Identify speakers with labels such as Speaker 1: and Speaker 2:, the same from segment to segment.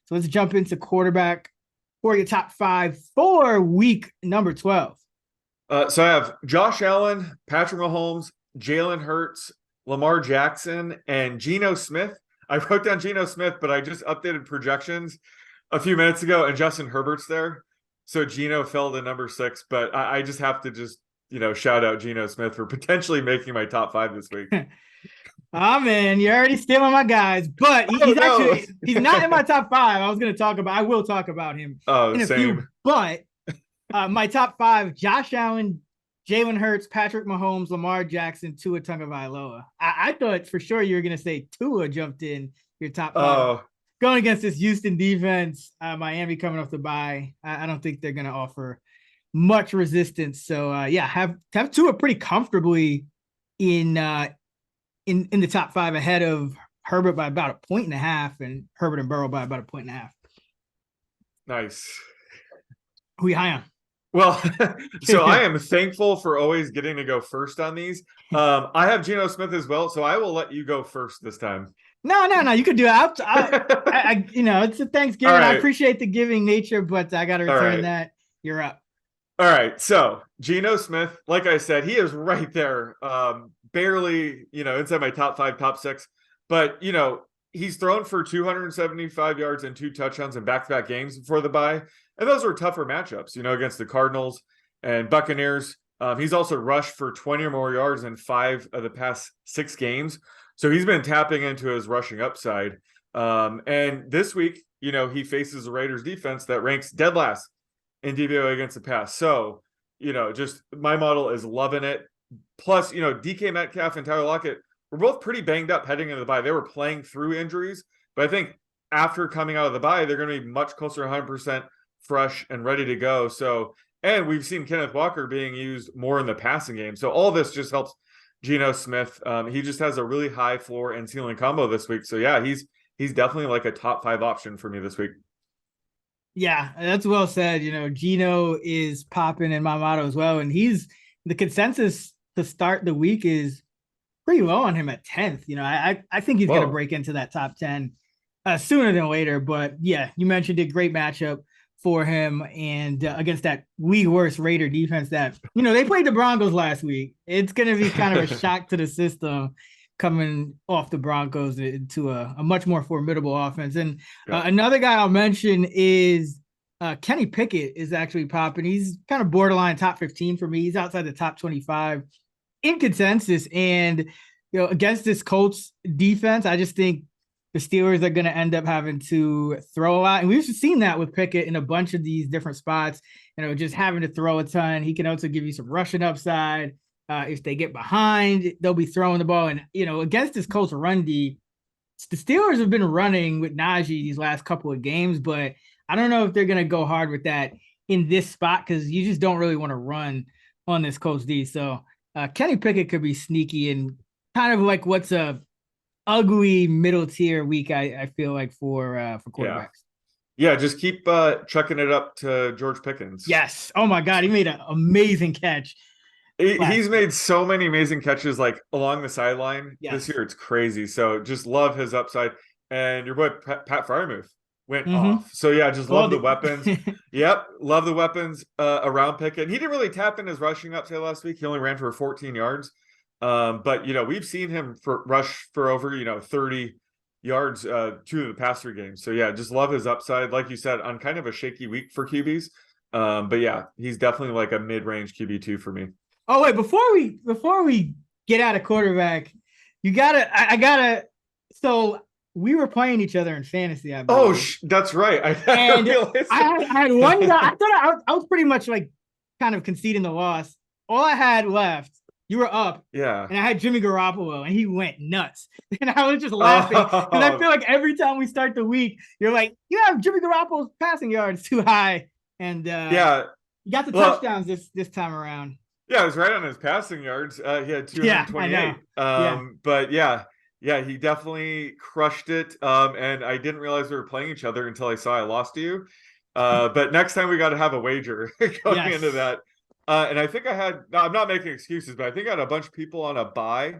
Speaker 1: So let's jump into quarterback for your top five for week number 12.
Speaker 2: So I have Josh Allen, Patrick Mahomes, Jalen Hurts, Lamar Jackson, and Geno Smith. I wrote down Geno Smith, but I just updated projections a few minutes ago, and Justin Herbert's there. So Geno fell to number 6, but I just have to shout out Geno Smith for potentially making my top 5 this week.
Speaker 1: Oh man, you're already stealing my guys, but he's
Speaker 2: no.
Speaker 1: actually he's not in my top 5. I will talk about him
Speaker 2: Oh,
Speaker 1: in a few,
Speaker 2: same.
Speaker 1: but my top 5: Josh Allen, Jalen Hurts, Patrick Mahomes, Lamar Jackson, Tua Tagovailoa. I thought for sure you were gonna say Tua jumped in your top 5.
Speaker 2: Oh,
Speaker 1: Going against this Houston defense, Miami coming off the bye. I don't think they're gonna offer much resistance. So have Tua pretty comfortably in the top 5 ahead of Herbert by about 1.5 and Herbert and Burrow by about 1.5.
Speaker 2: nice.
Speaker 1: Who you high on?
Speaker 2: Well, so I am thankful for always getting to go first on these. I have Geno Smith as well, so I will let you go first this time.
Speaker 1: No. You could do it. It's a Thanksgiving.
Speaker 2: Right.
Speaker 1: I appreciate the giving nature, but I got to return that. You're up.
Speaker 2: All right. So Geno Smith, like I said, he is right there. Barely, inside my top 5, top 6. But, he's thrown for 275 yards and 2 touchdowns in back-to-back games before the bye. And those were tougher matchups, against the Cardinals and Buccaneers. He's also rushed for 20 or more yards in 5 of the past 6 games. So he's been tapping into his rushing upside. And this week, he faces the Raiders defense that ranks dead last in DVOA against the pass. So, just my model is loving it. Plus, DK Metcalf and Tyler Lockett were both pretty banged up heading into the bye. They were playing through injuries, but I think after coming out of the bye, they're going to be much closer to 100% fresh and ready to go. So, and we've seen Kenneth Walker being used more in the passing game. So all this just helps Geno Smith. He just has a really high floor and ceiling combo this week. So yeah, he's definitely like a top 5 option for me this week.
Speaker 1: Yeah, that's well said. Geno is popping in my motto as well. And the consensus to start the week is pretty low on him at 10th. I think he's going to break into that top 10 sooner than later. But yeah, you mentioned it. Great matchup for him and against that league worst Raider defense that, they played the Broncos last week. It's going to be kind of a shock to the system coming off the Broncos into a much more formidable offense. And another guy I'll mention is Kenny Pickett is actually popping. He's kind of borderline top 15 for me. He's outside the top 25 in consensus. And, against this Colts defense, I just think the Steelers are going to end up having to throw a lot. And we've seen that with Pickett in a bunch of these different spots, just having to throw a ton. He can also give you some rushing upside. If they get behind, they'll be throwing the ball. And, against this Colts run D, the Steelers have been running with Najee these last couple of games, but I don't know if they're going to go hard with that in this spot because you just don't really want to run on this Colts D. So Kenny Pickett could be sneaky and kind of like what's a ugly middle tier week, I feel like for quarterbacks.
Speaker 2: Yeah, just keep chucking it up to George Pickens.
Speaker 1: Yes. Oh my God, he made an amazing catch.
Speaker 2: He's made so many amazing catches like along the sideline this year. It's crazy. So just love his upside. And your boy Pat Freiermuth went off. So yeah, just love the weapons. Yep, love the weapons around Pickett. He didn't really tap in his rushing upside last week. He only ran for 14 yards. But we've seen him rush for over 30 yards 2 of the past 3 games. So yeah, just love his upside. Like you said, on kind of a shaky week for QBs. But yeah, he's definitely like a mid-range QB2 for me.
Speaker 1: Oh wait, before we get out of quarterback, I gotta. So we were playing each other in fantasy. I believe.
Speaker 2: Oh, that's right. I
Speaker 1: had one guy. I thought I was pretty much like kind of conceding the loss. All I had left. You were up.
Speaker 2: Yeah.
Speaker 1: And I had Jimmy Garoppolo, and he went nuts. And I was just laughing. Because I feel like every time we start the week, you're like, you have Jimmy Garoppolo's passing yards too high. And you got the touchdowns this time around.
Speaker 2: Yeah, it was right on his passing yards. He had 228. But yeah, he definitely crushed it. And I didn't realize we were playing each other until I saw I lost to you. But next time we got to have a wager going into that. And I think I'm not making excuses, but I think I had a bunch of people on a bye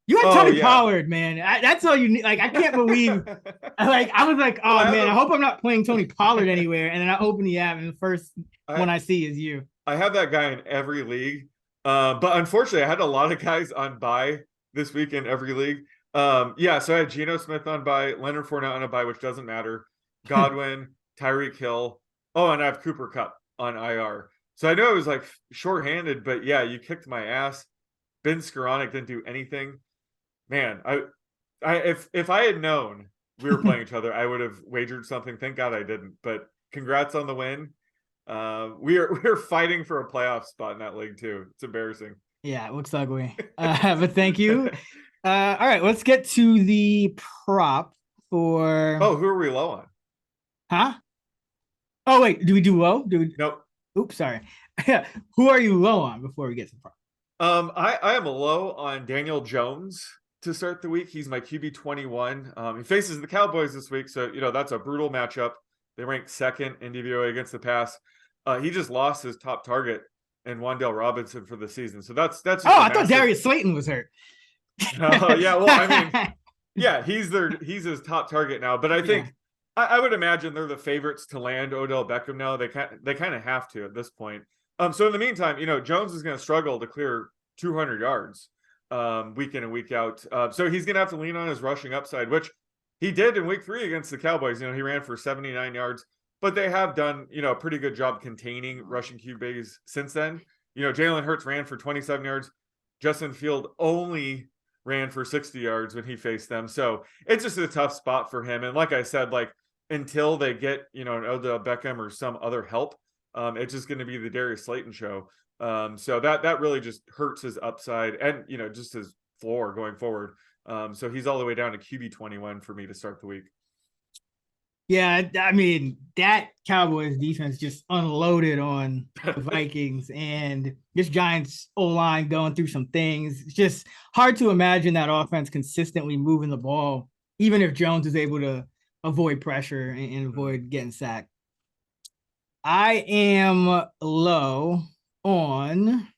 Speaker 1: You had
Speaker 2: Oh
Speaker 1: Tony
Speaker 2: yeah.
Speaker 1: Pollard, man. That's all you need. Like, I can't believe. Like, I was like,
Speaker 2: Well,
Speaker 1: oh man, I hope I'm not playing Tony Pollard anywhere. And then I open the app, and the first
Speaker 2: I
Speaker 1: one I see is you.
Speaker 2: I have that guy in every league. But unfortunately, I had a lot of guys on bye this week in every league. Yeah, so I had Geno Smith on bye, Leonard Fournette on a bye, which doesn't matter. Godwin, Tyreek Hill. Oh, and I have Cooper Cup on IR. So I know it was like shorthanded, but yeah, you kicked my ass. Ben Skoranek didn't do anything. Man, if I had known we were playing each other, I would have wagered something. Thank God I didn't. But congrats on the win. We're fighting for a playoff spot in that league too. It's embarrassing.
Speaker 1: Yeah, it looks ugly. But thank you. All right, let's get to the prop for.
Speaker 2: Oh, who are we low on?
Speaker 1: Huh? Oh wait, do we do low? Do we?
Speaker 2: Nope.
Speaker 1: Oops, sorry. Who are you low on before we get to the prop?
Speaker 2: I am low on Daniel Jones to start the week. He's my QB 21. He faces the Cowboys this week, so that's a brutal matchup. They rank second in DVOA against the pass. He just lost his top target in Wan'Dale Robinson for the season, so that's just
Speaker 1: I thought Darius Slayton was hurt.
Speaker 2: Yeah, well, I mean, yeah, he's his top target now, but I think I would imagine they're the favorites to land Odell Beckham now. They kind of have to at this point. So in the meantime, Jones is going to struggle to clear 200 yards week in and week out. So he's going to have to lean on his rushing upside, which he did in week 3 against the Cowboys. He ran for 79 yards, but they have done, a pretty good job containing rushing QBs since then. Jalen Hurts ran for 27 yards. Justin Field only ran for 60 yards when he faced them. So it's just a tough spot for him. And like I said, until they get, an Odell Beckham or some other help, it's just going to be the Darius Slayton show. So that really just hurts his upside and, just his floor going forward. So he's all the way down to QB 21 for me to start the week.
Speaker 1: Yeah, I mean, that Cowboys defense just unloaded on the Vikings, and this Giants O-line going through some things. It's just hard to imagine that offense consistently moving the ball, even if Jones is able to avoid pressure and avoid getting sacked. I am low on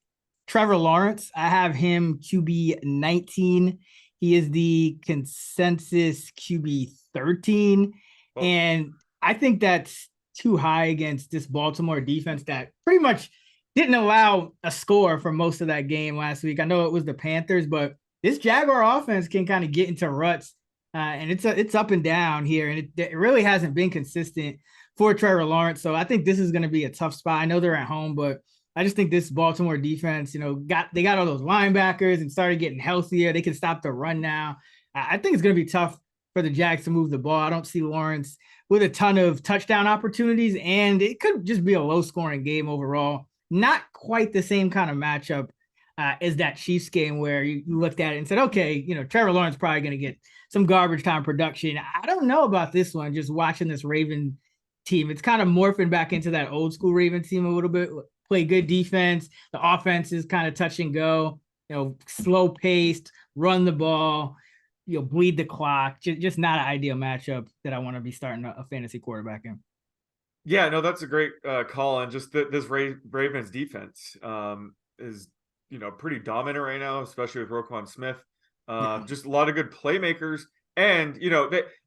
Speaker 1: Trevor Lawrence. I have him QB 19. He is the consensus QB 13. And I think that's too high against this Baltimore defense that pretty much didn't allow a score for most of that game last week. I know it was the Panthers, but this Jaguar offense can kind of get into ruts, and it's up and down here, and it really hasn't been consistent for Trevor Lawrence. So I think this is going to be a tough spot. I know they're at home, but I just think this Baltimore defense, they got all those linebackers and started getting healthier. They can stop the run now. I think it's going to be tough for the Jags to move the ball. I don't see Lawrence with a ton of touchdown opportunities, and it could just be a low-scoring game overall. Not quite the same kind of matchup as that Chiefs game where you looked at it and said, okay, Trevor Lawrence probably going to get some garbage time production. I don't know about this one, just watching this Raven team. It's kind of morphing back into that old-school Raven team a little bit. Play good defense. The offense is kind of touch and go, slow-paced, run the ball, bleed the clock. Just not an ideal matchup that I want to be starting a fantasy quarterback in.
Speaker 2: Yeah, no, that's a great call. And just this Ravens defense is, pretty dominant right now, especially with Roquan Smith. Just a lot of good playmakers. And,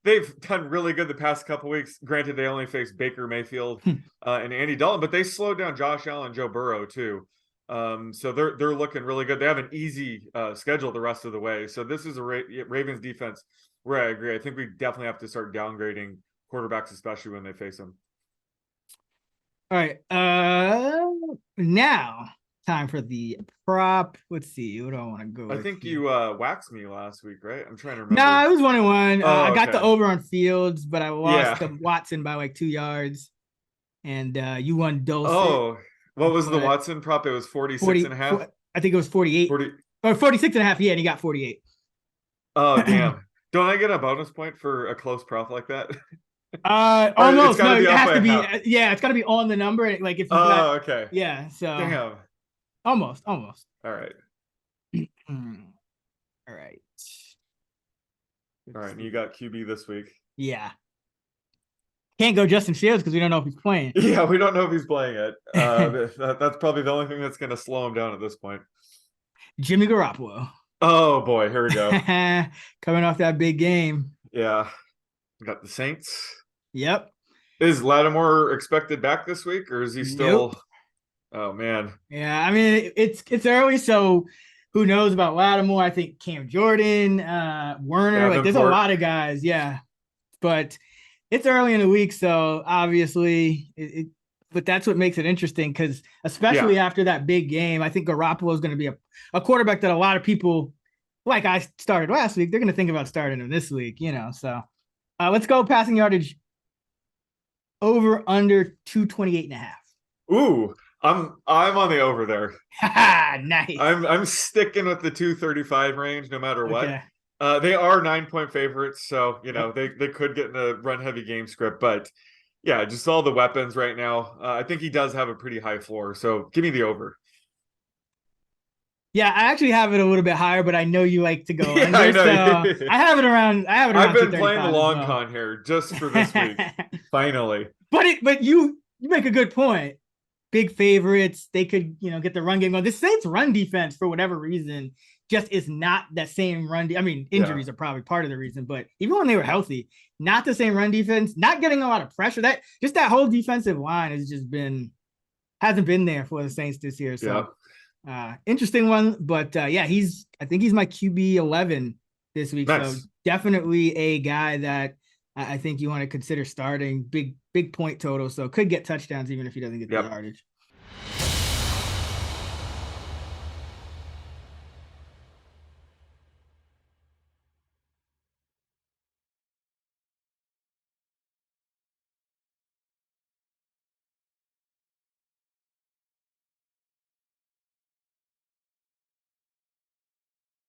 Speaker 2: they've done really good the past couple weeks. Granted, they only faced Baker Mayfield and Andy Dalton, but they slowed down Josh Allen and Joe Burrow too. So they're looking really good. They have an easy schedule the rest of the way. So this is a Ravens defense where I agree. I think we definitely have to start downgrading quarterbacks, especially when they face them.
Speaker 1: All right. Now time for the prop. Let's see. What do I want to go?
Speaker 2: I think you waxed me last week, right? I'm trying to remember.
Speaker 1: No, it was 1-1. I got
Speaker 2: okay.
Speaker 1: the over on Fields, but I lost to Watson by like 2 yards. And you won Dulcet.
Speaker 2: Oh, what was the Watson prop? It was 46 and a half.
Speaker 1: I think it was 48. 46 and a half. Yeah, and he got 48.
Speaker 2: Oh, damn. Don't I get a bonus point for a close prop like that?
Speaker 1: Almost. No, it has to be. Yeah, it's got to be on the number. Like if you
Speaker 2: okay.
Speaker 1: Yeah, so
Speaker 2: damn.
Speaker 1: Almost.
Speaker 2: All right.
Speaker 1: All right.
Speaker 2: All right, and you got QB this week.
Speaker 1: Yeah. Can't go Justin Fields because we don't know if he's playing.
Speaker 2: Yeah, we don't know if he's playing it. That's probably the only thing that's going to slow him down at this point.
Speaker 1: Jimmy Garoppolo.
Speaker 2: Oh boy, here we go.
Speaker 1: Coming off that big game.
Speaker 2: Yeah, we got the Saints.
Speaker 1: Yep.
Speaker 2: Is Lattimore expected back this week, or is he
Speaker 1: Nope.
Speaker 2: still? Oh man,
Speaker 1: Yeah, I mean it's early, so who knows about Lattimore? I think Cam Jordan, Werner, like there's a
Speaker 2: Davenport.
Speaker 1: lot of guys, yeah. But it's early in the week, so obviously but that's what makes it interesting because
Speaker 2: Yeah,
Speaker 1: especially after that big game, I think Garoppolo is going to be a quarterback that a lot of people, like I started last week, they're going to think about starting him this week, you know. So let's go passing yardage over under 228 and a half.
Speaker 2: ooh, I'm on the over there.
Speaker 1: Nice.
Speaker 2: I'm sticking with the 235 range no matter what.
Speaker 1: Okay.
Speaker 2: They are 9-point favorites, so you know
Speaker 1: Yep.
Speaker 2: they could get in a run heavy game script, but yeah, just all the weapons right now. I think he does have a pretty high floor, so give me the over.
Speaker 1: Yeah, I actually have it a little bit higher, but I know you like to go
Speaker 2: Yeah, I
Speaker 1: under, so
Speaker 2: know.
Speaker 1: I have it
Speaker 2: I've
Speaker 1: around
Speaker 2: been playing the
Speaker 1: 235 as
Speaker 2: long
Speaker 1: well.
Speaker 2: con here just for this week. Finally.
Speaker 1: But you make a good point. Big favorites, they could, get the run game going. The Saints run defense, for whatever reason, just is not that same I mean,
Speaker 2: Yeah.
Speaker 1: injuries are probably part of the reason, but even when they were healthy, not the same run defense, not getting a lot of pressure. That whole defensive line has just been hasn't been there for the Saints this year.
Speaker 2: Yeah.
Speaker 1: So interesting one, but yeah, I think he's my QB 11 this week. So
Speaker 2: Nice.
Speaker 1: definitely a guy that I think you want to consider starting. Big point total, so could get touchdowns even if he doesn't get the
Speaker 2: Yep.
Speaker 1: yardage.